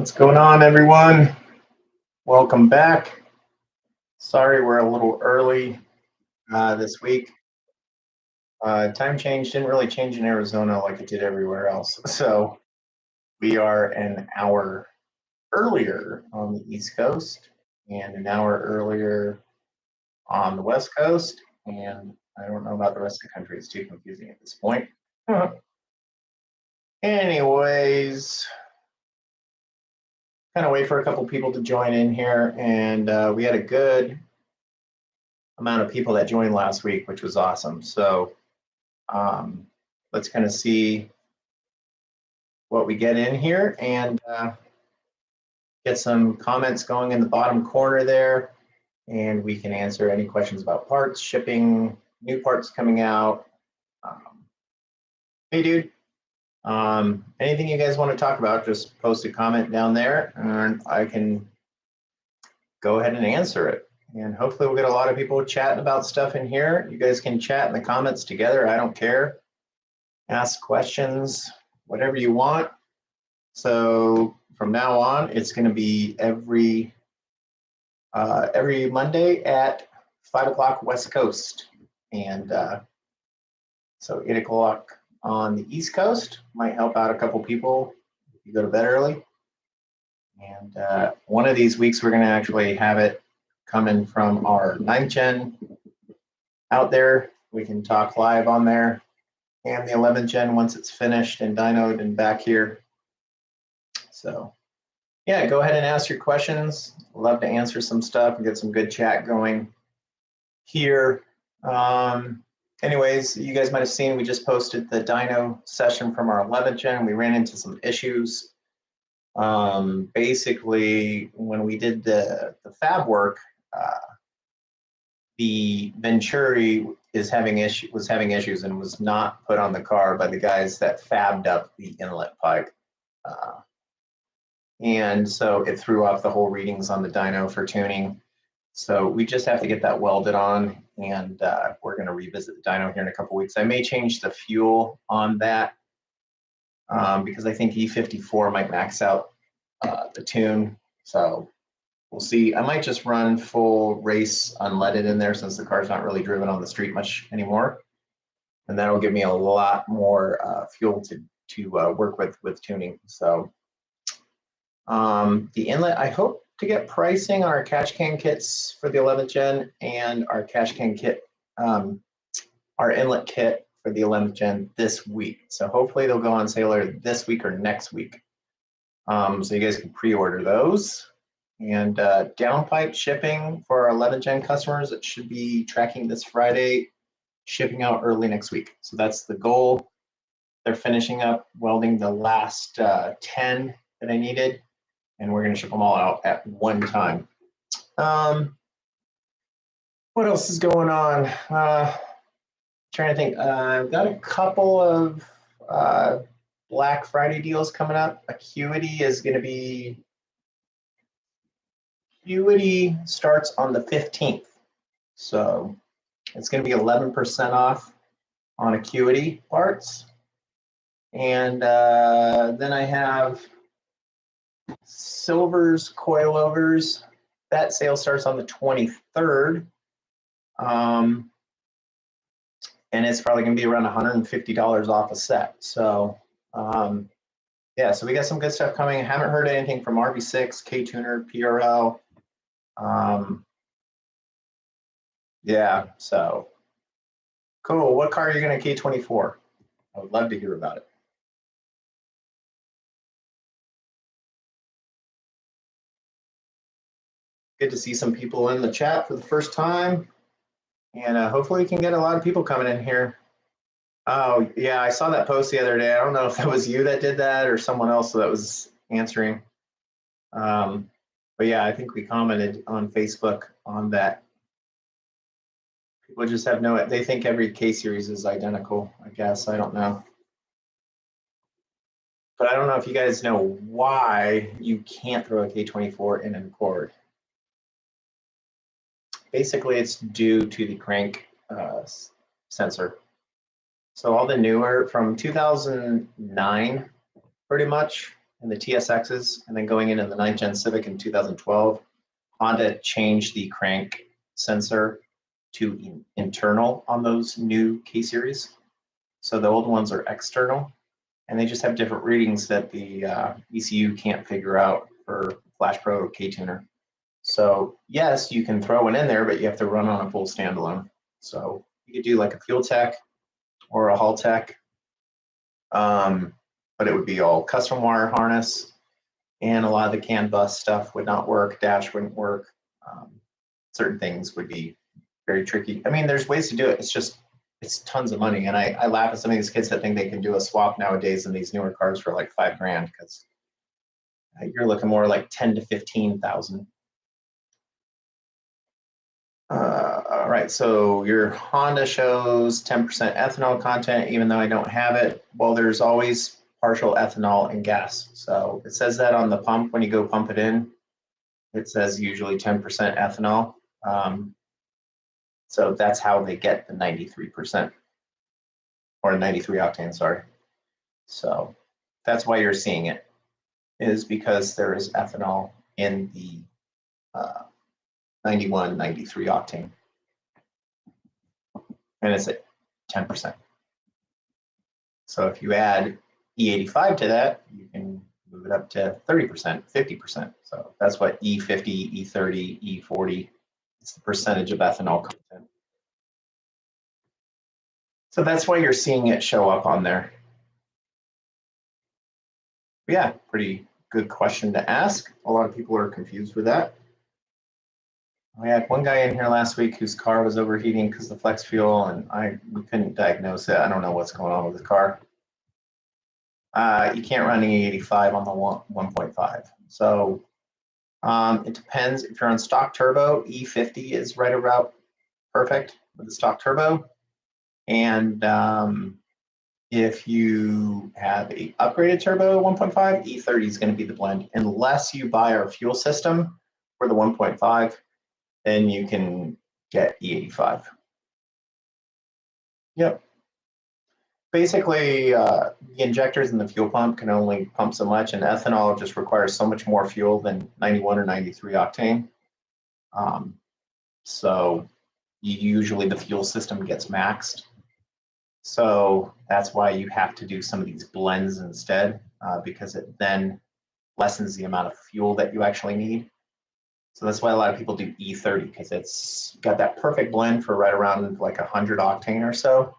What's going on, everyone? Welcome back. Sorry we're a little early this week. Time change didn't really change in Arizona like it did everywhere else. So we are an hour earlier on the East Coast and an hour earlier on the West Coast. And I don't know about the rest of the country. It's too confusing at this point. Anyways, kind of wait for a couple people to join in here. And we had a good amount of people that joined last week, which was awesome. So let's kind of see what we get in here and get some comments going in the bottom corner there. And we can answer any questions about parts, shipping, new parts coming out. Hey, dude. Anything you guys want to talk about, just post a comment down there and I can go ahead and answer it. And hopefully we'll get a lot of people chatting about stuff in here. You guys can chat in the comments together. I don't care. Ask questions, whatever you want. So from now on, it's going to be every Monday at 5 o'clock West Coast. And so 8 o'clock on the East Coast might help out a couple people if you go to bed early. And one of these weeks, we're going to actually have it coming from our 9th gen out there. We can talk live on there. And the 11th gen once it's finished and dynoed and back here. So yeah, go ahead and ask your questions. Love to answer some stuff and get some good chat going here. Anyways, you guys might have seen we just posted the dyno session from our 11th gen. We ran into some issues. Basically, when we did the fab work, the Venturi was having issues and was not put on the car by the guys that fabbed up the inlet pipe. And so it threw off the whole readings on the dyno for tuning. So we just have to get that welded on, and we're going to revisit the dyno here in a couple weeks. I may change the fuel on that because I think E54 might max out the tune. So we'll see. I might just run full race unleaded in there since the car's not really driven on the street much anymore. And that'll give me a lot more fuel to work with tuning. So the inlet, I hope to get pricing on our cash can kits for the 11th gen and our cash can kit, our inlet kit for the 11th gen this week. So hopefully they'll go on sale either this week or next week. So you guys can pre-order those. And downpipe shipping for our 11th gen customers, it should be tracking this Friday, shipping out early next week. So that's the goal. They're finishing up welding the last 10 that I needed, and we're going to ship them all out at one time. What else is going on? Trying to think. I've got a couple of Black Friday deals coming up. Acuity is going to be. Acuity starts on the 15th, so it's going to be 11% off on Acuity parts. And then I have Silver's coilovers. That sale starts on the 23rd. And it's probably going to be around $150 off a set. So, yeah, so we got some good stuff coming. I haven't heard anything from RV6, K-Tuner, PRL. Yeah, so cool. What car are you going to K24? I would love to hear about it. Good to see some people in the chat for the first time. And hopefully we can get a lot of people coming in here. Oh, yeah, I saw that post the other day. I don't know if that was you that did that or someone else that was answering. But yeah, I think we commented on Facebook on that. People just have no, they think every K-series is identical, I guess. I don't know. But I don't know if you guys know why you can't throw a K24 in an Accord. Basically, it's due to the crank sensor. So all the newer from 2009, pretty much, and the TSXs, and then going into the 9th Gen Civic in 2012, Honda changed the crank sensor to internal on those new K-Series. So the old ones are external, and they just have different readings that the ECU can't figure out for Flash Pro or K-Tuner. So yes, you can throw one in there, but you have to run on a full standalone. So you could do like a Fuel Tech or a Haltech, but it would be all custom wire harness, and a lot of the CAN bus stuff would not work, dash wouldn't work. Certain things would be very tricky. I mean, there's ways to do it. It's just, it's tons of money. And I laugh at some of these kids that think they can do a swap nowadays in these newer cars for like $5,000, because you're looking more like 10 to 15,000. All right, so your Honda shows 10% ethanol content, even though I don't have it. Well, there's always partial ethanol in gas. So it says that on the pump when you go pump it in. It says usually 10% ethanol. So that's how they get the 93%, or 93 octane, sorry. So that's why you're seeing it, is because there is ethanol in the 91, 93 octane. And it's at 10%. So if you add E85 to that, you can move it up to 30%, 50%. So that's what E50, E30, E40, it's the percentage of ethanol content. So that's why you're seeing it show up on there. But yeah, pretty good question to ask. A lot of people are confused with that. We had one guy in here last week whose car was overheating because of the flex fuel, and we couldn't diagnose it. I don't know what's going on with his car. You can't run E85 on the 1.5. So it depends. If you're on stock turbo, E50 is right about perfect with the stock turbo. And if you have a upgraded turbo 1.5, E30 is going to be the blend. Unless you buy our fuel system for the 1.5, then you can get E85. Yep. Basically, the injectors in the fuel pump can only pump so much, and ethanol just requires so much more fuel than 91 or 93 octane. So usually the fuel system gets maxed. So that's why you have to do some of these blends instead, because it then lessens the amount of fuel that you actually need. So that's why a lot of people do E30, because it's got that perfect blend for right around like 100 octane or so,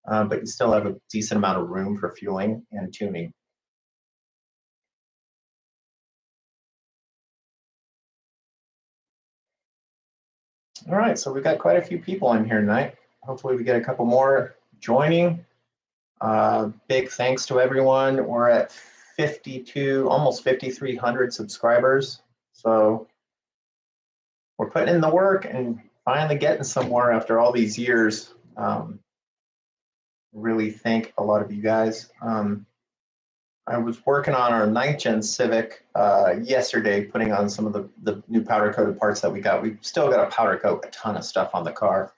but you still have a decent amount of room for fueling and tuning. All right, so we've got quite a few people in here tonight. Hopefully we get a couple more joining. Big thanks to everyone. We're at 52, almost 5,300 subscribers. So we're putting in the work and finally getting somewhere after all these years. Really thank a lot of you guys. I was working on our 9th Gen Civic yesterday, putting on some of the new powder coated parts that we got. We've still got to powder coat a ton of stuff on the car.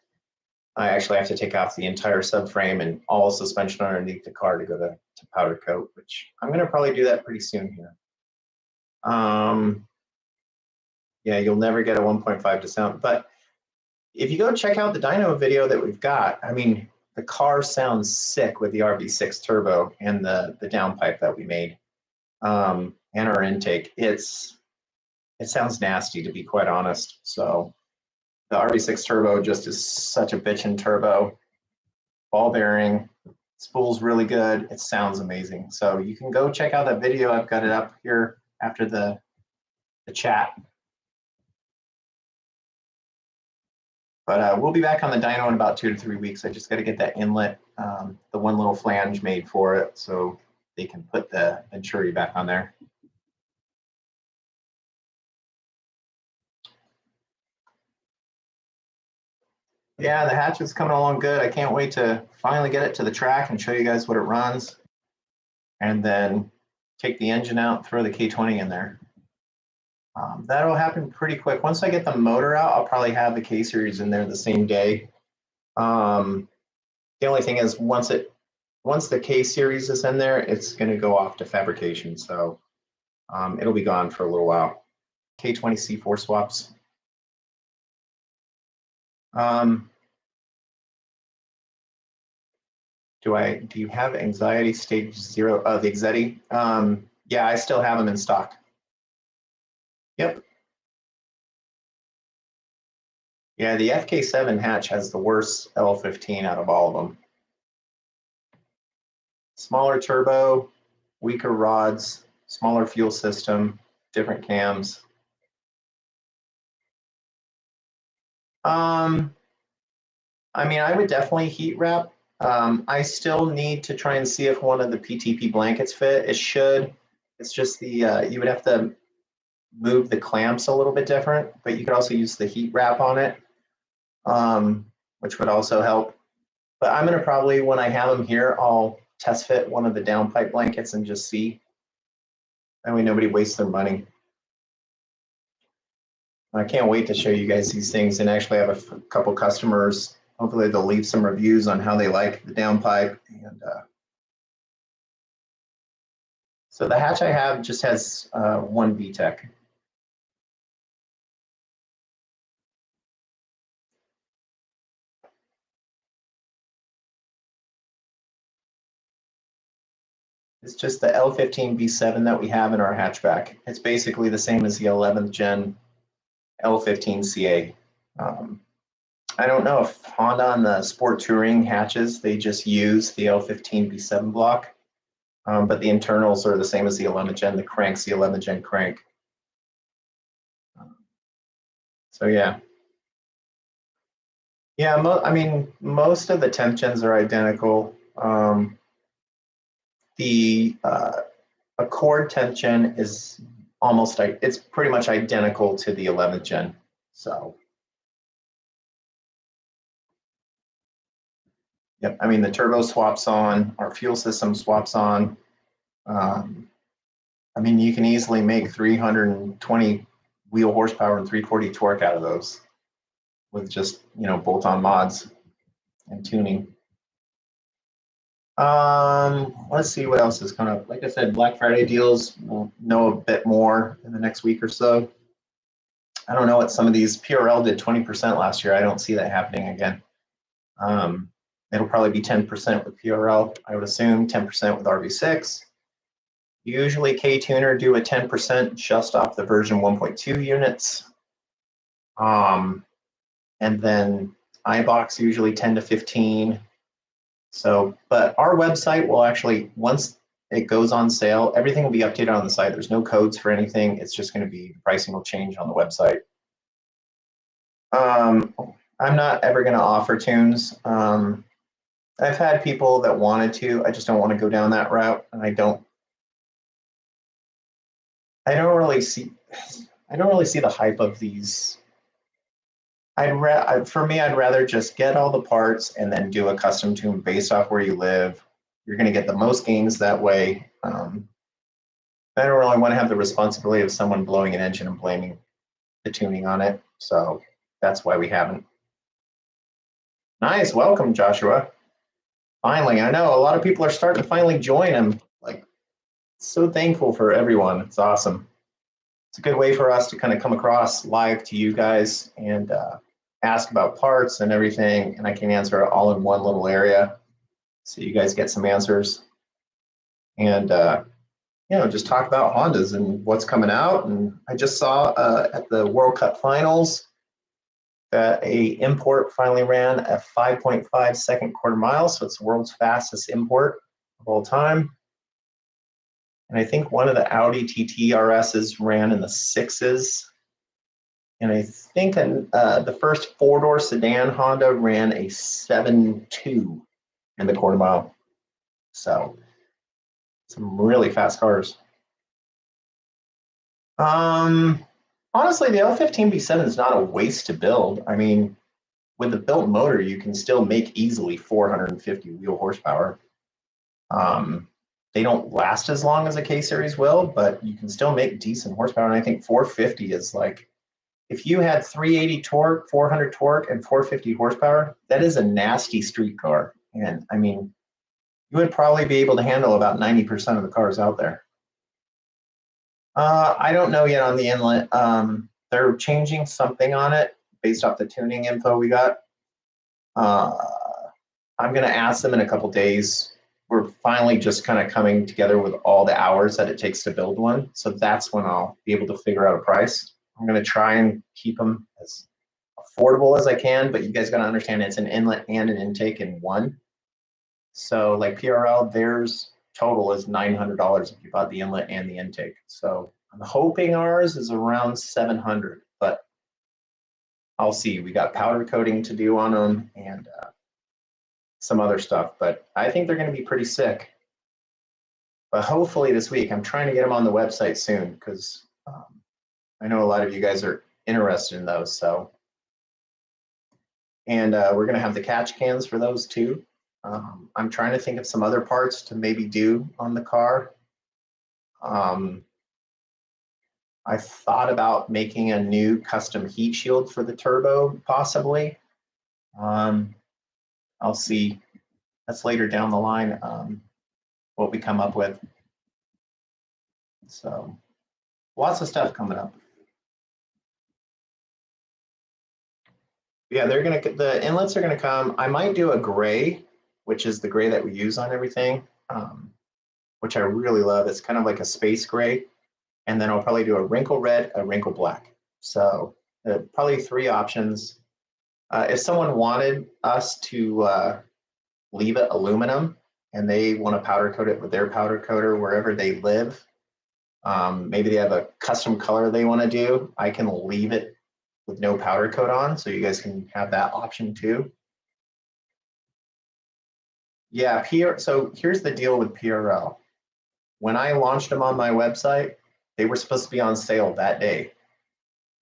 I actually have to take off the entire subframe and all suspension underneath the car to go to powder coat, which I'm going to probably do that pretty soon here. Yeah, you'll never get a 1.5 to sound, but if you go check out the dyno video that we've got, I mean, the car sounds sick with the RV6 turbo and the downpipe that we made, and our intake. It sounds nasty, to be quite honest. So the RV6 turbo just is such a bitchin' turbo. Ball bearing, spool's really good. It sounds amazing. So you can go check out that video. I've got it up here after the chat. But we'll be back on the dyno in about 2 to 3 weeks. I just got to get that inlet, the one little flange made for it, so they can put the Venturi back on there. Yeah, the hatch is coming along good. I can't wait to finally get it to the track and show you guys what it runs, and then take the engine out and throw the K20 in there. That'll happen pretty quick. Once I get the motor out, I'll probably have the K-Series in there the same day. The only thing is once the K-Series is in there, it's going to go off to fabrication. So It'll be gone for a little while. K20C4 swaps. Do you have anxiety stage 0? Oh, the Exeti? Yeah, I still have them in stock. Yep. Yeah, the FK7 hatch has the worst L15 out of all of them. Smaller turbo, weaker rods, smaller fuel system, different cams. I mean, I would definitely heat wrap. I still need to try and see if one of the PTP blankets fit. It should. It's just the you would have to move the clamps a little bit different, but you could also use the heat wrap on it, which would also help. But I'm gonna probably, when I have them here, I'll test fit one of the downpipe blankets and just see. That way nobody wastes their money. I can't wait to show you guys these things and actually have a couple customers. Hopefully they'll leave some reviews on how they like the downpipe. And so the hatch I have just has one VTEC. It's just the L15 B7 that we have in our hatchback. It's basically the same as the 11th gen L15 CA. I don't know if Honda on the Sport Touring hatches, they just use the L15 B7 block, but the internals are the same as the 11th gen. The crank's the 11th gen crank. So yeah. Yeah, I mean, most of the temp gens are identical. The Accord temp gen is almost, it's pretty much identical to the 11th gen. So, yep, I mean, the turbo swaps on, our fuel system swaps on. I mean, you can easily make 320 wheel horsepower and 340 torque out of those with just, bolt-on mods and tuning. Let's see what else is coming up. Like I said, Black Friday deals, we'll know a bit more in the next week or so. I don't know what some of these, PRL did 20% last year. I don't see that happening again. It'll probably be 10% with PRL, I would assume, 10% with RV6. Usually K-Tuner do a 10% just off the version 1.2 units. And then iBox usually 10 to 15. So, but our website will actually, once it goes on sale, everything will be updated on the site. There's no codes for anything. It's just going to be, the pricing will change on the website. I'm not ever going to offer tunes. I've had people that wanted to. I just don't want to go down that route, and I don't really see the hype of these. For me, I'd rather just get all the parts and then do a custom tune based off where you live. You're going to get the most gains that way. I don't really want to have the responsibility of someone blowing an engine and blaming the tuning on it. So that's why we haven't. Nice, welcome, Joshua. Finally, I know a lot of people are starting to finally join. I'm like so thankful for everyone. It's awesome. It's a good way for us to kind of come across live to you guys and ask about parts and everything, and I can answer it all in one little area, so you guys get some answers, and just talk about Hondas and what's coming out. And I just saw at the World Cup Finals that a import finally ran a 5.5 second quarter mile, so it's the world's fastest import of all time. And I think one of the Audi TT RSs ran in the 6s. And I think the first four-door sedan Honda ran a 7.2 in the quarter mile. So some really fast cars. Honestly, the L15 B7 is not a waste to build. I mean, with the built motor, you can still make easily 450 wheel horsepower. They don't last as long as a K-Series will, but you can still make decent horsepower. And I think 450 is like, if you had 380 torque, 400 torque, and 450 horsepower, that is a nasty street car. And I mean, you would probably be able to handle about 90% of the cars out there. I don't know yet on the inlet. They're changing something on it based off the tuning info we got. Uh, I'm going to ask them in a couple days. We're finally just kind of coming together with all the hours that it takes to build one. So that's when I'll be able to figure out a price. I'm going to try and keep them as affordable as I can, but you guys got to understand it's an inlet and an intake in one. So like PRL, theirs total is $900 if you bought the inlet and the intake. So I'm hoping ours is around 700, but I'll see. We got powder coating to do on them and some other stuff, but I think they're going to be pretty sick. But hopefully this week, I'm trying to get them on the website soon because I know a lot of you guys are interested in those. So, and we're going to have the catch cans for those too. I'm trying to think of some other parts to maybe do on the car. I thought about making a new custom heat shield for the turbo, possibly. I'll see. That's later down the line, what we come up with. So lots of stuff coming up. Yeah, they're gonna, the inlets are gonna come. I might do a gray, which is the gray that we use on everything, which I really love. It's kind of like a space gray. And then I'll probably do a wrinkle red, a wrinkle black. So probably three options. If someone wanted us to leave it aluminum and they want to powder coat it with their powder coater wherever they live, maybe they have a custom color they want to do, I can leave it with no powder coat on, so you guys can have that option too. Yeah, so here's the deal with PRL. When I launched them on my website, they were supposed to be on sale that day.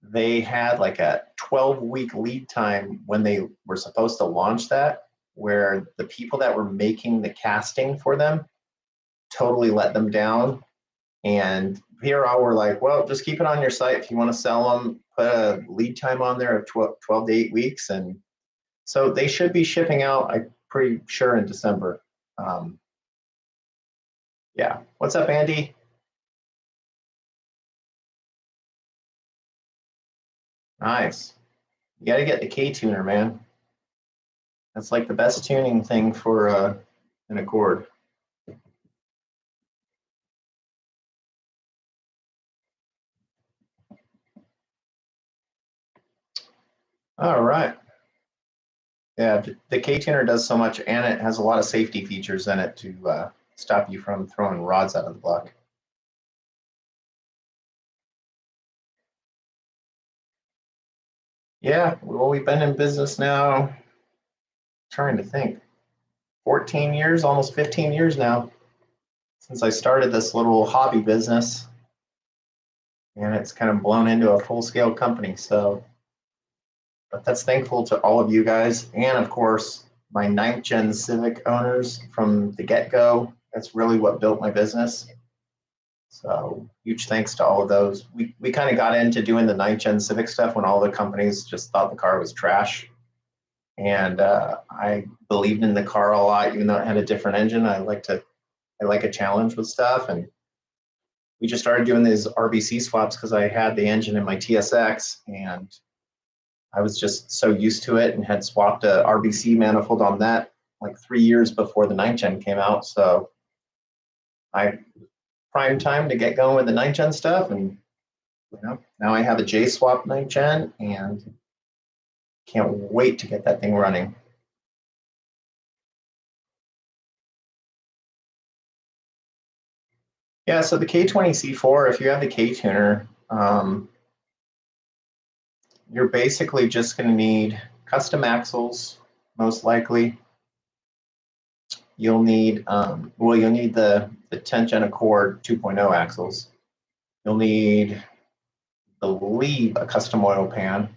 They had like a 12-week lead time when they were supposed to launch that, where the people that were making the casting for them totally let them down. And PRL were like, well, just keep it on your site. If you want to sell them, put a lead time on there of 12 to 8 weeks. And so they should be shipping out, I'm pretty sure, in December. Yeah. What's up, Andy? Nice. You got to get the K tuner, man. That's like the best tuning thing for an Accord. All right. Yeah, the K tuner does so much, and it has a lot of safety features in it to stop you from throwing rods out of the block. Yeah, well, we've been in business now, trying to think, 14 years, almost 15 years now, since I started this little hobby business, and it's kind of blown into a full-scale company. So, but that's thankful to all of you guys, and of course, my 9th gen Civic owners from the get-go. That's really what built my business. So huge thanks to all of those. We kind of got into doing the 9th gen Civic stuff when all the companies just thought the car was trash. And I believed in the car a lot, even though it had a different engine. I like a challenge with stuff. And we just started doing these RBC swaps because I had the engine in my TSX and I was just so used to it and had swapped a RBC manifold on that like 3 years before the 9th gen came out. So I prime time to get going with the 9th gen stuff, and now I have a J swap 9th gen and can't wait to get that thing running. Yeah, so the K20C4, if you have the K tuner, you're basically just going to need custom axles, most likely. You'll need you'll need the 10th gen Accord 2.0 axles. You'll need, I believe, a custom oil pan.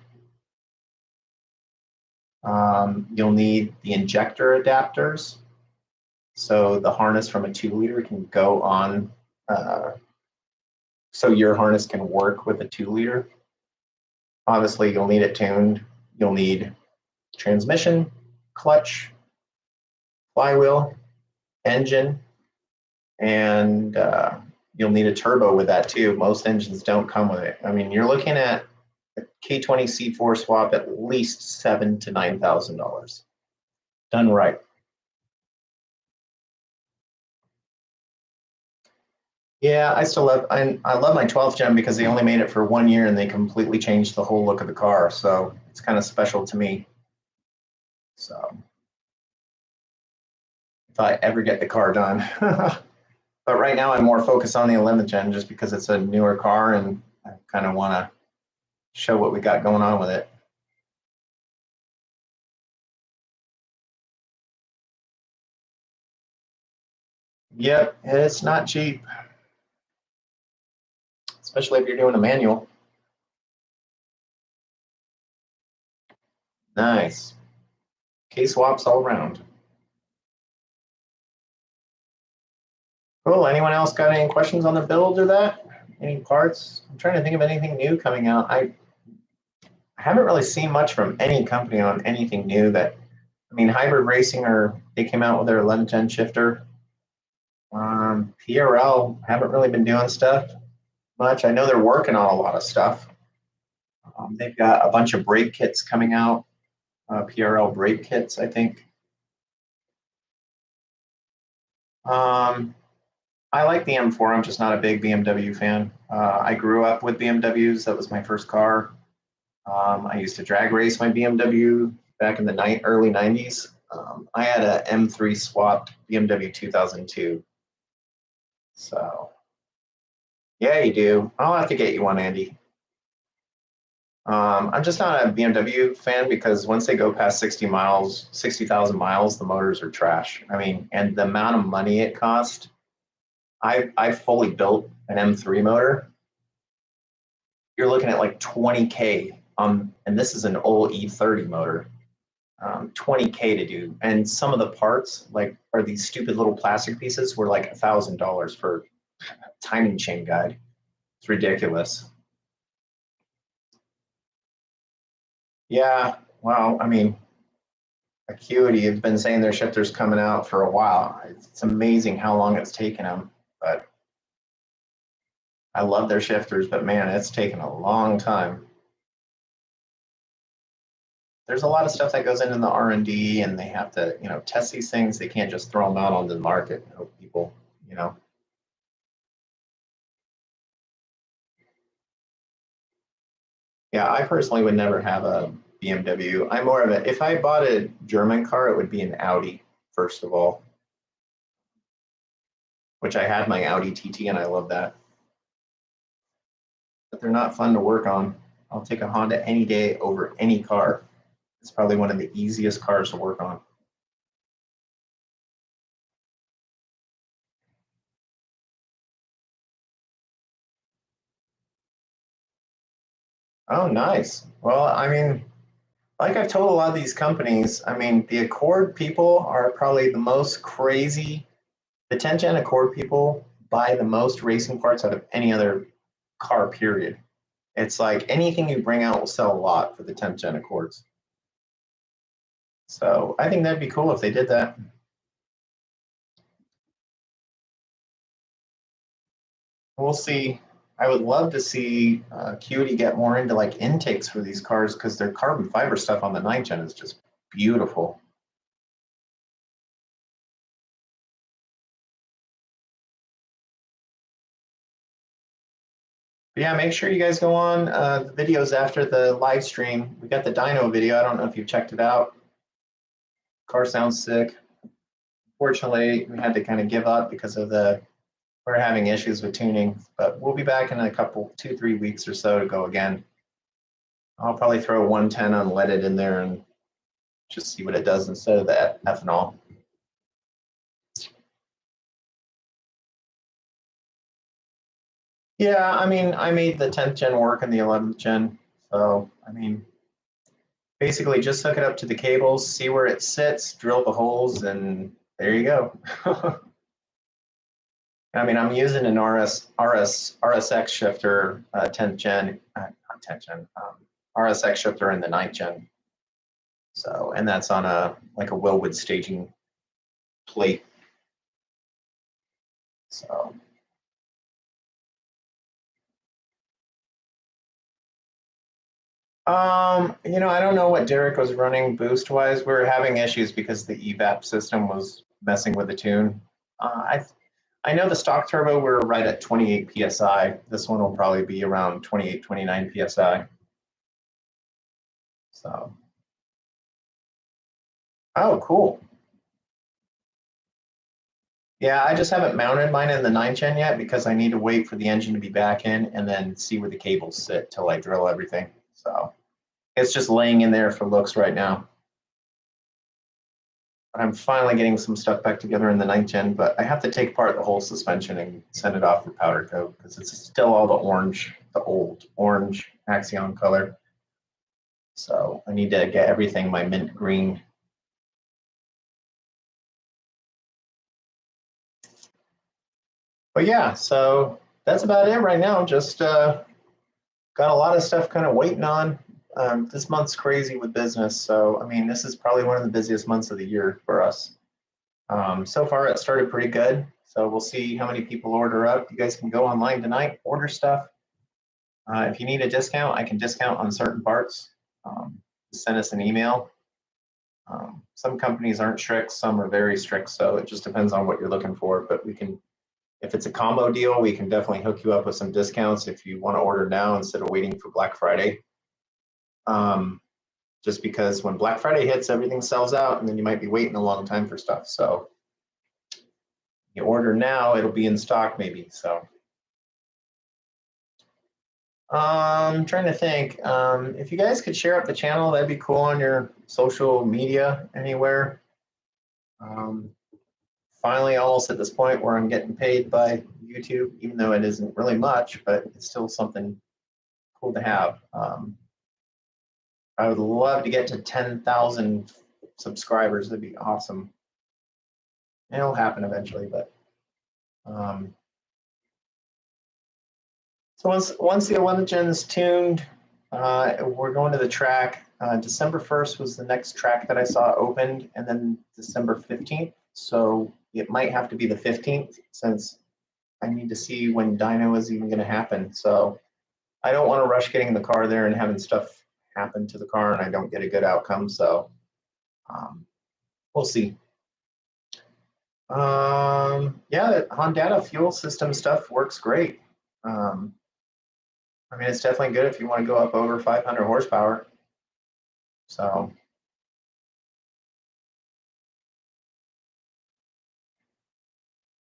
You'll need the injector adapters, so the harness from a 2-liter can go on, so your harness can work with a 2-liter. Obviously, you'll need it tuned. You'll need transmission, clutch, flywheel, engine, and you'll need a turbo with that too. Most engines don't come with it. I mean, you're looking at a K20 C4 swap at least $7,000 to $9,000 done right. Yeah, I still love I love my 12th gen because they only made it for 1 year and they completely changed the whole look of the car. So it's kind of special to me. So if I ever get the car done. But right now I'm more focused on the 11th gen just because it's a newer car and I kind of want to show what we got going on with it. Yep, it's not cheap, especially if you're doing a manual. Nice. K-swaps all around. Cool. Anyone else got any questions on the build or that? Any parts? I'm trying to think of anything new coming out. I haven't really seen much from any company on anything new that, I mean, Hybrid Racing, they came out with their 11th gen shifter. PRL haven't really been doing stuff much. I know they're working on a lot of stuff. They've got a bunch of brake kits coming out, PRL brake kits, I think. I like the M4. I'm just not a big BMW fan. I grew up with BMWs. That was my first car. I used to drag race my BMW back in the early 90s. I had a M3 swapped BMW 2002. So, yeah, you do. I'll have to get you one, Andy. I'm just not a BMW fan because once they go past 60,000 miles, the motors are trash. I mean, and the amount of money it cost, I fully built an M3 motor. You're looking at like 20K, and this is an old E30 motor. 20K to do, and some of the parts like are these stupid little plastic pieces were like $1,000 for timing chain guide. It's ridiculous. Yeah, well, I mean, Acuity has been saying their shifter's coming out for a while. It's amazing how long it's taken them, but I love their shifters, but man, it's taken a long time. There's a lot of stuff that goes into the R&D, and they have to, test these things. They can't just throw them out onto the market and hope people, Yeah, I personally would never have a BMW. I'm more of a, if I bought a German car, it would be an Audi, first of all, which I had my Audi TT and I love that. But they're not fun to work on. I'll take a Honda any day over any car. It's probably one of the easiest cars to work on. Oh, nice. Well, I mean, like I've told a lot of these companies, I mean, the Accord people are probably the most crazy. The 10th gen Accord people buy the most racing parts out of any other car, period. It's like anything you bring out will sell a lot for the 10th gen Accords. So I think that'd be cool if they did that. We'll see. I would love to see Acuity get more into like intakes for these cars because their carbon fiber stuff on the 9th gen is just beautiful. But yeah, make sure you guys go on the videos after the live stream. We got the dyno video. I don't know if you've checked it out. Car sounds sick. Fortunately, we had to kind of give up because of we're having issues with tuning, but we'll be back in a couple, 2-3 weeks or so to go again. I'll probably throw 110 unleaded in there and just see what it does instead of the ethanol. Yeah, I mean, I made the 10th gen work and the 11th gen. So, I mean, basically just hook it up to the cables, see where it sits, drill the holes, and there you go. I mean, I'm using an RSX shifter, 10th gen, not 10th gen, RSX shifter in the 9th gen. So, and that's on like a Wilwood staging plate. So, I don't know what Derek was running boost wise. We were having issues because the evap system was messing with the tune. I know the stock turbo we're right at 28 psi. This one will probably be around 28, 29 psi. So, oh, cool. Yeah, I just haven't mounted mine in the 9 gen yet because I need to wait for the engine to be back in and then see where the cables sit till I drill everything. So it's just laying in there for looks right now. I'm finally getting some stuff back together in the 9th gen, but I have to take apart the whole suspension and send it off for powder coat because it's still all the orange, the old orange Axion color. So I need to get everything my mint green. But yeah, so that's about it right now. Just got a lot of stuff kind of waiting on. This month's crazy with business. So, I mean, this is probably one of the busiest months of the year for us. So far, it started pretty good. So we'll see how many people order up. You guys can go online tonight, order stuff. If you need a discount, I can discount on certain parts. Send us an email. Some companies aren't strict, some are very strict. So it just depends on what you're looking for. But we can, if it's a combo deal, we can definitely hook you up with some discounts if you want to order now instead of waiting for Black Friday. Just because when Black Friday hits, everything sells out, and then you might be waiting a long time for stuff. So you order now, it'll be in stock maybe. So I'm trying to think. If you guys could share up the channel, that'd be cool on your social media anywhere. Finally, almost at this point where I'm getting paid by YouTube, even though it isn't really much, but it's still something cool to have. I would love to get to 10,000 subscribers. That'd be awesome. It'll happen eventually, but so once the 11th gen's tuned, we're going to the track. December 1st was the next track that I saw opened, and then December 15th. So it might have to be the 15th since I need to see when dyno is even going to happen. So I don't want to rush getting the car there and having stuff happen to the car and I don't get a good outcome. So we'll see. Yeah, the Honda fuel system stuff works great. I mean, it's definitely good if you want to go up over 500 horsepower. So,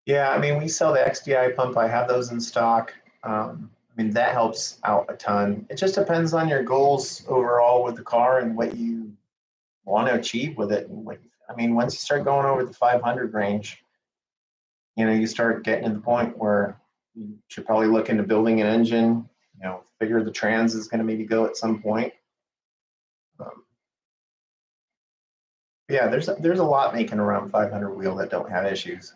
yeah, I mean, we sell the XDI pump. I have those in stock. I mean, that helps out a ton. It just depends on your goals overall with the car and what you want to achieve with it. And what, I mean, once you start going over the 500 range, you start getting to the point where you should probably look into building an engine. Figure the trans is going to maybe go at some point. Yeah, there's a lot making around 500 wheel that don't have issues.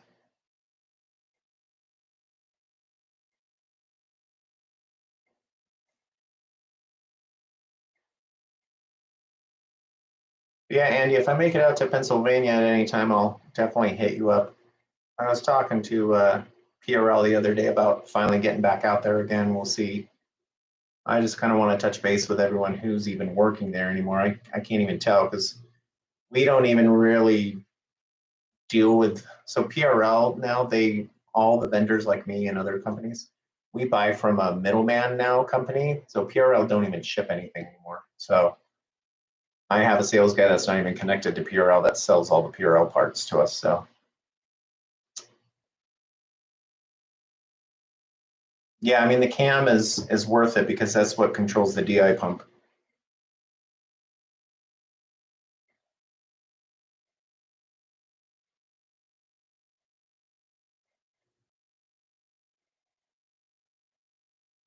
Yeah, Andy, if I make it out to Pennsylvania at any time, I'll definitely hit you up. I was talking to PRL the other day about finally getting back out there again. We'll see. I just kind of want to touch base with everyone who's even working there anymore. I can't even tell because we don't even really deal with. So PRL now, all the vendors like me and other companies, we buy from a middleman now company. So PRL don't even ship anything anymore. So I have a sales guy that's not even connected to PRL that sells all the PRL parts to us. So yeah, I mean the cam is worth it because that's what controls the DI pump.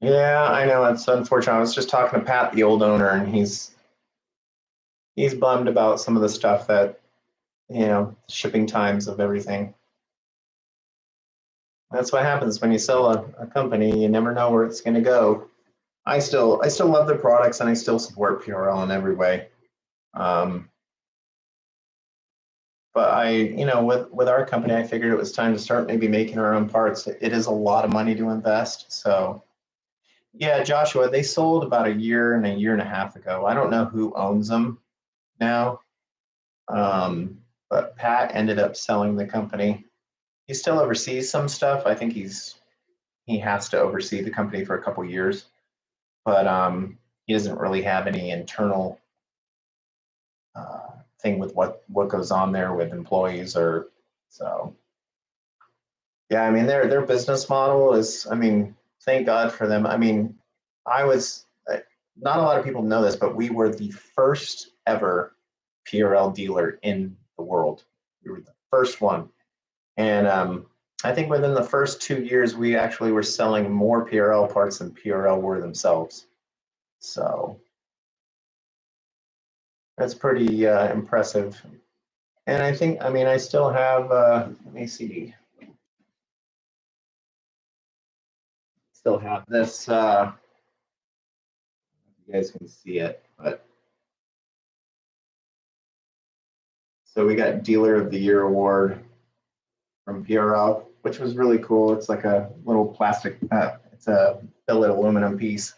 Yeah, I know it's unfortunate. I was just talking to Pat, the old owner, and he's bummed about some of the stuff that shipping times of everything. That's what happens when you sell a company. You never know where it's going to go. I still love their products and I still support PRL in every way. But with our company, I figured it was time to start maybe making our own parts. It is a lot of money to invest. So Yeah, Joshua, they sold about a year and a half ago. I don't know who owns them now, but Pat ended up selling the company. He still oversees some stuff. I think he has to oversee the company for a couple years, but he doesn't really have any internal thing with what goes on there with employees or so. Yeah, I mean their business model is. I mean, thank God for them. I mean, I was not a lot of people know this, but we were the first ever PRL dealer in the world. We were the first one, and I think within the first 2 years, we actually were selling more PRL parts than PRL were themselves. So that's pretty impressive. And I think, I mean, I still have. Let me see. Still have this. You guys can see it, but so we got Dealer of the Year award from PRL, which was really cool. It's like a little plastic. It's a billet aluminum piece.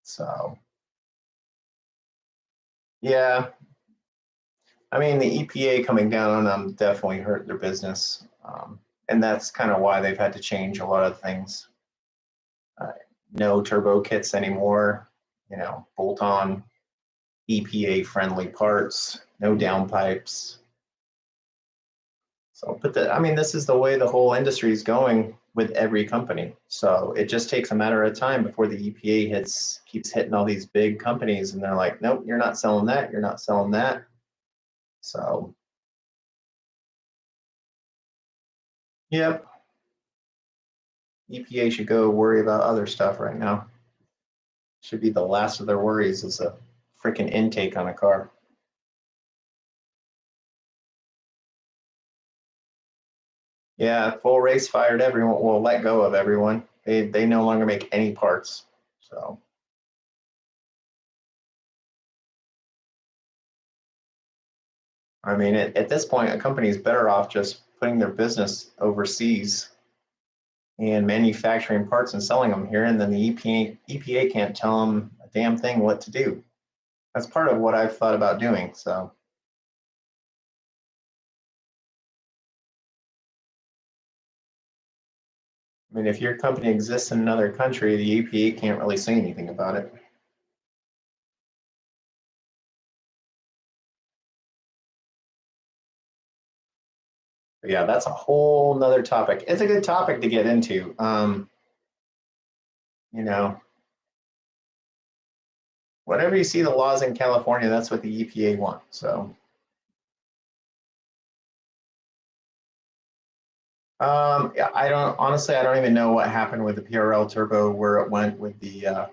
So yeah, I mean the EPA coming down on them definitely hurt their business, and that's kind of why they've had to change a lot of things. No turbo kits anymore. You know, bolt-on EPA friendly parts. No downpipes. So, but I mean, this is the way the whole industry is going with every company. So it just takes a matter of time before the EPA keeps hitting all these big companies, and they're like, nope, you're not selling that. You're not selling that. So, yep, EPA should go worry about other stuff right now. Should be the last of their worries is a freaking intake on a car. Yeah, full race fired everyone. Will let go of everyone. They no longer make any parts. So I mean, at this point, a company is better off just putting their business overseas and manufacturing parts and selling them here, and then the EPA can't tell them a damn thing what to do. That's part of what I've thought about doing. So I mean, if your company exists in another country, the EPA can't really say anything about it. But yeah, that's a whole nother topic. It's a good topic to get into. You know, whatever you see the laws in California, that's what the EPA want. So yeah, I don't honestly, I don't even know what happened with the PRL turbo, where it went with the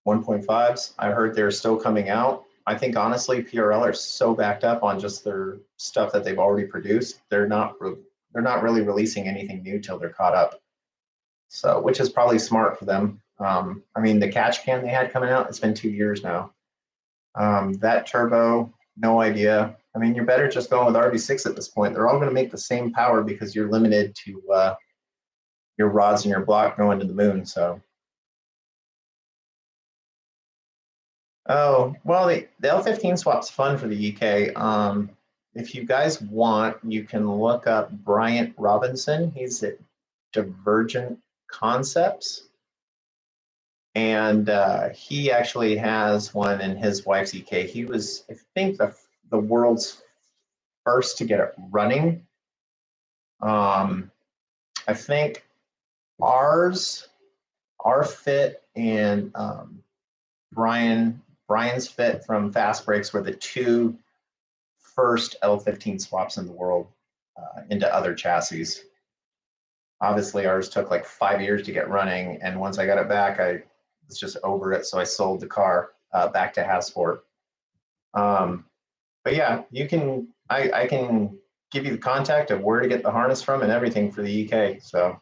1.5s. I heard they're still coming out. I think honestly, PRL are so backed up on just their stuff that they've already produced. They're not really releasing anything new till they're caught up. So, which is probably smart for them. I mean, the catch can they had coming out, it's been 2 years now. That turbo, no idea. I mean, you're better just going with RB6 at this point. They're all going to make the same power because you're limited to your rods and your block going to the moon. So, oh well, the L15 swap's fun for the EK. If you guys want, you can look up Bryant Robinson. He's at Divergent Concepts, and he actually has one in his wife's EK. He was, I think, the world's first to get it running. I think ours, our fit, and Brian's fit from Fast Breaks were the two first L15 swaps in the world into other chassis. Obviously, ours took like 5 years to get running, and once I got it back, I was just over it, so I sold the car back to Hasport. But yeah, you can. I can give you the contact of where to get the harness from and everything for the EK. So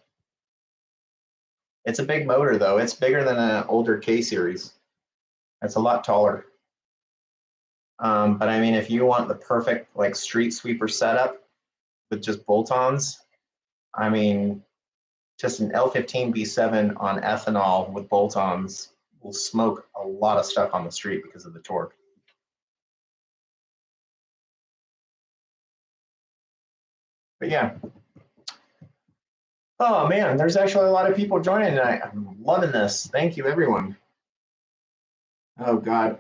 it's a big motor, though. It's bigger than an older K series. It's a lot taller. But I mean, if you want the perfect like street sweeper setup with just bolt-ons, I mean, just an L15B7 on ethanol with bolt-ons will smoke a lot of stuff on the street because of the torque. But yeah. Oh man, there's actually a lot of people joining tonight. I'm loving this. Thank you, everyone. Oh God,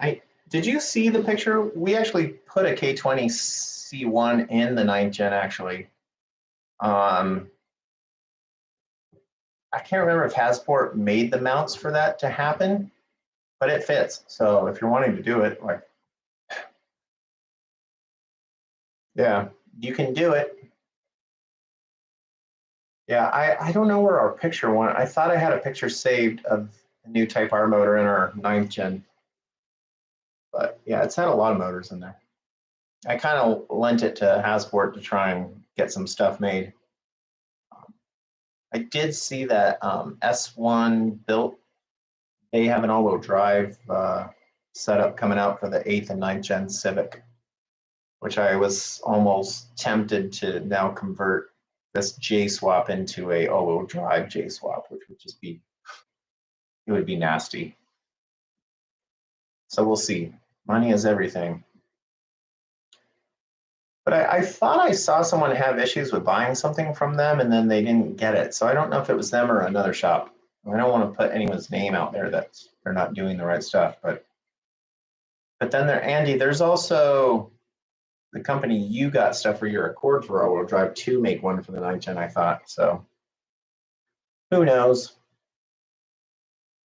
did you see the picture? We actually put a K20 C1 in the 9th gen actually. I can't remember if Hasport made the mounts for that to happen, but it fits. So if you're wanting to do it, like, yeah, you can do it. Yeah, I don't know where our picture went. I thought I had a picture saved of a new Type R motor in our 9th gen. But yeah, it's had a lot of motors in there. I kind of lent it to Hasport to try and get some stuff made. I did see that S1 built, they have an all-wheel drive setup coming out for the 8th and 9th gen Civic, which I was almost tempted to now convert this J-Swap into a all-wheel drive J-Swap, which would just be, it would be nasty. So we'll see. Money is everything. But I thought I saw someone have issues with buying something from them and then they didn't get it. So I don't know if it was them or another shop. I don't want to put anyone's name out there that they're not doing the right stuff. But then there, Andy, there's also the company you got stuff for your Accord for all-wheel drive to make one for the 9th gen, I thought. So who knows?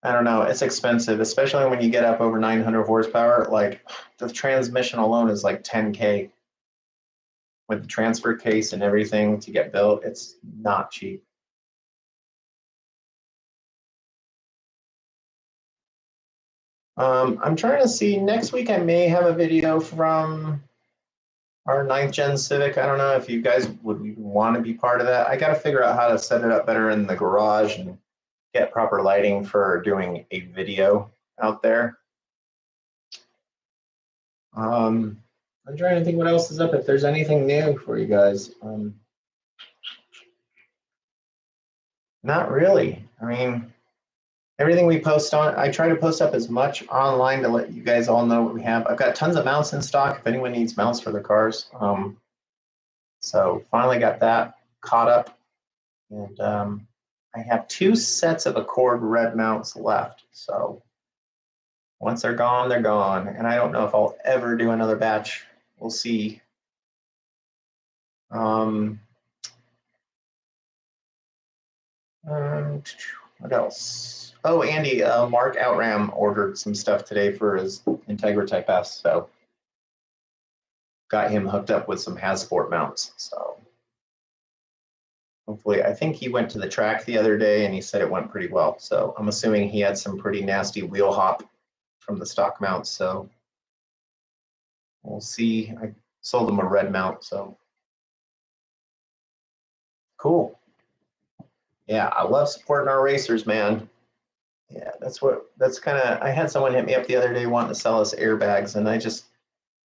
I don't know. It's expensive, especially when you get up over 900 horsepower. Like the transmission alone is like 10K. With the transfer case and everything to get built, it's not cheap. I'm trying to see, next week I may have a video from our 9th gen Civic. I don't know if you guys would even want to be part of that. I got to figure out how to set it up better in the garage and get proper lighting for doing a video out there. I'm trying to think what else is up, if there's anything new for you guys. Not really. I mean, everything we post on, I try to post up as much online to let you guys all know what we have. I've got tons of mounts in stock if anyone needs mounts for their cars. So finally got that caught up. And I have 2 sets of Accord red mounts left. So once they're gone, they're gone. And I don't know if I'll ever do another batch. We'll see. What else? Oh, Andy, Mark Outram ordered some stuff today for his Integra Type S, so got him hooked up with some Hasport mounts. So hopefully, I think he went to the track the other day and he said it went pretty well. So I'm assuming he had some pretty nasty wheel hop from the stock mounts. So we'll see. I sold him a red mount, so cool. Yeah, I love supporting our racers, man. Yeah, that's kind of, I had someone hit me up the other day wanting to sell us airbags, and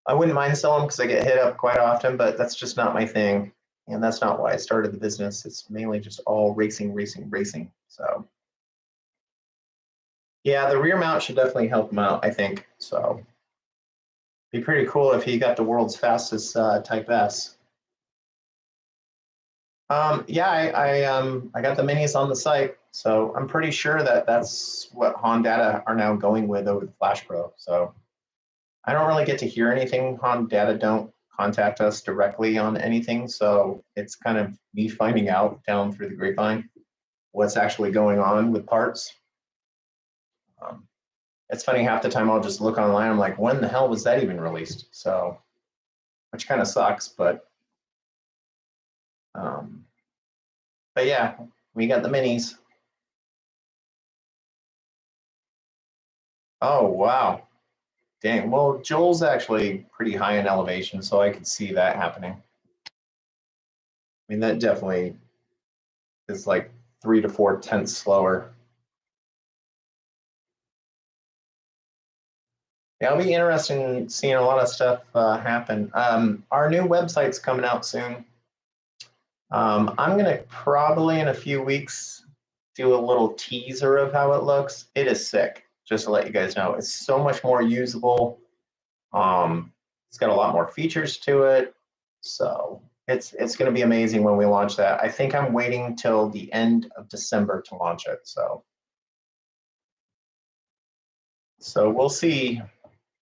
I wouldn't mind selling them because I get hit up quite often, but that's just not my thing. And that's not why I started the business. It's mainly just all racing, racing, racing. So yeah, the rear mount should definitely help him out, I think. So be pretty cool if he got the world's fastest Type S. Yeah, I got the minis on the site, so I'm pretty sure that that's what Hondata are now going with over the Flash Pro. So I don't really get to hear anything. Hondata don't contact us directly on anything, so it's kind of me finding out down through the grapevine what's actually going on with parts. It's funny, half the time I'll just look online, I'm like, when the hell was that even released? So, which kind of sucks, but yeah, we got the minis. Oh, wow. Dang. Well, Joel's actually pretty high in elevation, so I could see that happening. I mean, that definitely is like 3 to 4 tenths slower. Yeah, it'll be interesting seeing a lot of stuff happen. Our new website's coming out soon. I'm going to probably in a few weeks do a little teaser of how it looks. It is sick, just to let you guys know. It's so much more usable. It's got a lot more features to it. So it's going to be amazing when we launch that. I think I'm waiting till the end of December to launch it. So we'll see.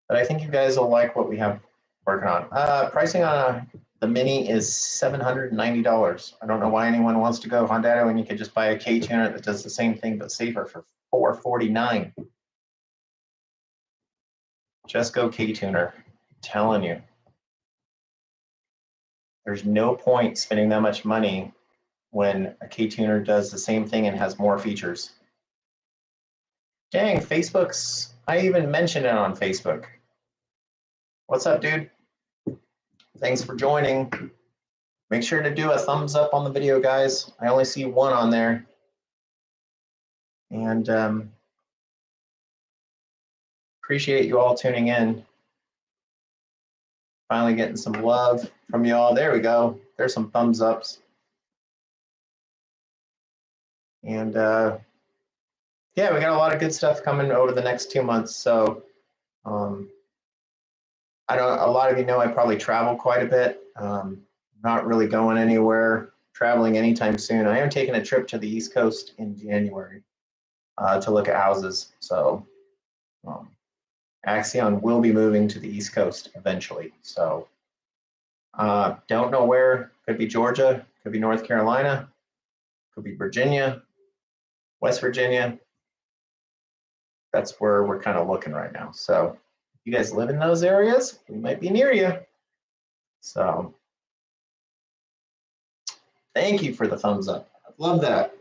But I think you guys will like what we have working on. Pricing on the Mini is $790. I don't know why anyone wants to go Honda when you could just buy a K-tuner that does the same thing but safer for $449. Just go K-tuner. I'm telling you. There's no point spending that much money when a K-tuner does the same thing and has more features. Dang, Facebook's, I even mentioned it on Facebook. What's up, dude? Thanks for joining. Make sure to do a thumbs up on the video, guys. I only see one on there. And appreciate you all tuning in. Finally getting some love from y'all. There we go. There's some thumbs ups. And yeah, we got a lot of good stuff coming over the next 2 months. So I don't. A lot of you know I probably travel quite a bit. Not really going anywhere, traveling anytime soon. I am taking a trip to the East Coast in January to look at houses. So Axion will be moving to the East Coast eventually. So don't know where. Could be Georgia, could be North Carolina, could be Virginia, West Virginia. That's where we're kind of looking right now. So if you guys live in those areas, we might be near you. So thank you for the thumbs up. I love that.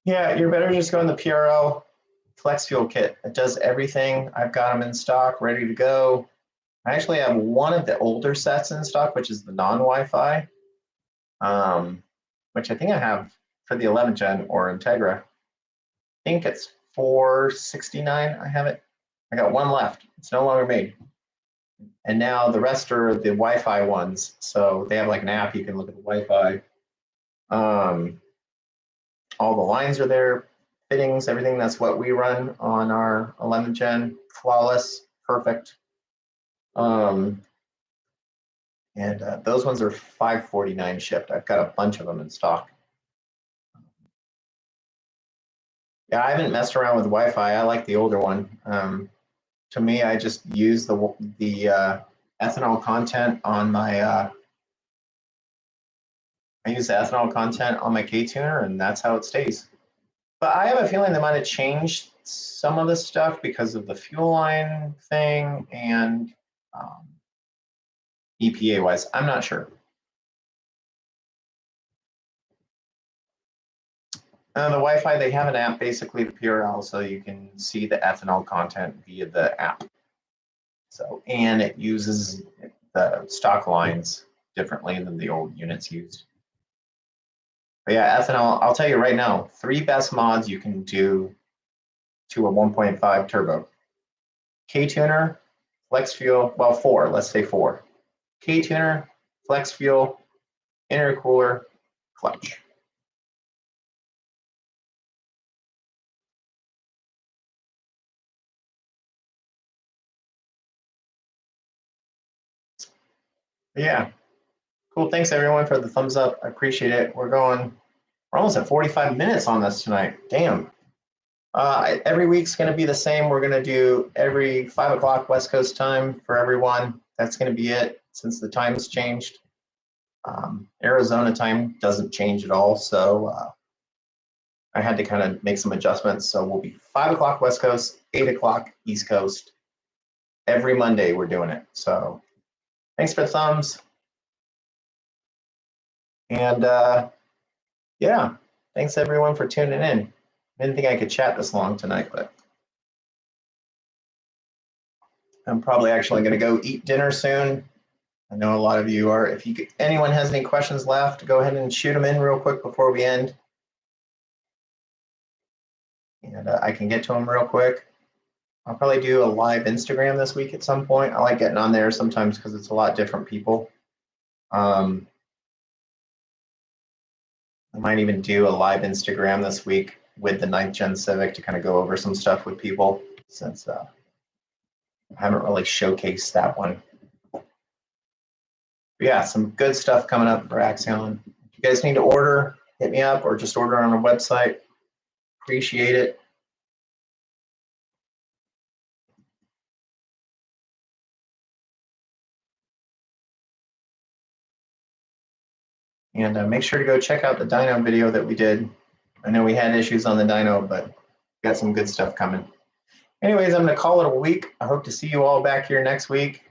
Yeah, you're better just going the PRL Flex Fuel kit. It does everything. I've got them in stock, ready to go. I actually have one of the older sets in stock, which is the non-Wi-Fi, which I think I have for the 11th gen or Integra. I think it's $469. I have it. I got one left. It's no longer made. And now the rest are the Wi-Fi ones. So they have like an app. You can look at the Wi-Fi. All the lines are there, fittings, everything. That's what we run on our 11th gen. Flawless, perfect. And those ones are $549 shipped. I've got a bunch of them in stock. Yeah, I haven't messed around with Wi-Fi. I like the older one. To me, I just use the ethanol content on my. I use the ethanol content on my K-tuner, and that's how it stays. But I have a feeling they might have changed some of the stuff because of the fuel line thing and EPA-wise. I'm not sure. The Wi-Fi, they have an app, basically the PRL, so you can see the ethanol content via the app. So, and it uses the stock lines differently than the old units used. But yeah, ethanol, I'll tell you right now, 3 best mods you can do to a 1.5 turbo. K-tuner, flex fuel, well, 4, let's say 4. K-tuner, flex fuel, intercooler, clutch. Yeah, cool. Thanks everyone for the thumbs up. I appreciate it. We're almost at 45 minutes on this tonight. Damn. Every week's going to be the same. We're going to do every 5 o'clock West Coast time for everyone. That's going to be it since the time's changed. Arizona time doesn't change at all. So I had to kind of make some adjustments. So we'll be 5 o'clock West Coast, 8 o'clock East Coast. Every Monday we're doing it. So thanks for the thumbs. And yeah, thanks everyone for tuning in. I didn't think I could chat this long tonight, but I'm probably actually going to go eat dinner soon. I know a lot of you are. If anyone has any questions left, go ahead and shoot them in real quick before we end. And I can get to them real quick. I'll probably do a live Instagram this week at some point. I like getting on there sometimes because it's a lot different people. I might even do a live Instagram this week with the 9th Gen Civic to kind of go over some stuff with people, since I haven't really showcased that one. But yeah, some good stuff coming up for Axion. If you guys need to order, hit me up or just order on our website. Appreciate it. And make sure to go check out the dyno video that we did. I know we had issues on the dyno, but got some good stuff coming. Anyways, I'm going to call it a week. I hope to see you all back here next week.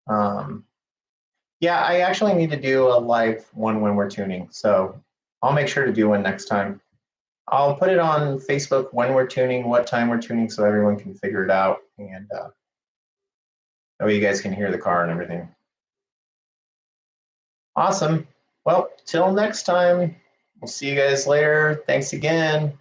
Yeah, I actually need to do a live one when we're tuning, so I'll make sure to do one next time. I'll put it on Facebook when we're tuning, what time we're tuning, so everyone can figure it out, and that way you guys can hear the car and everything. Awesome. Well, till next time, we'll see you guys later. Thanks again.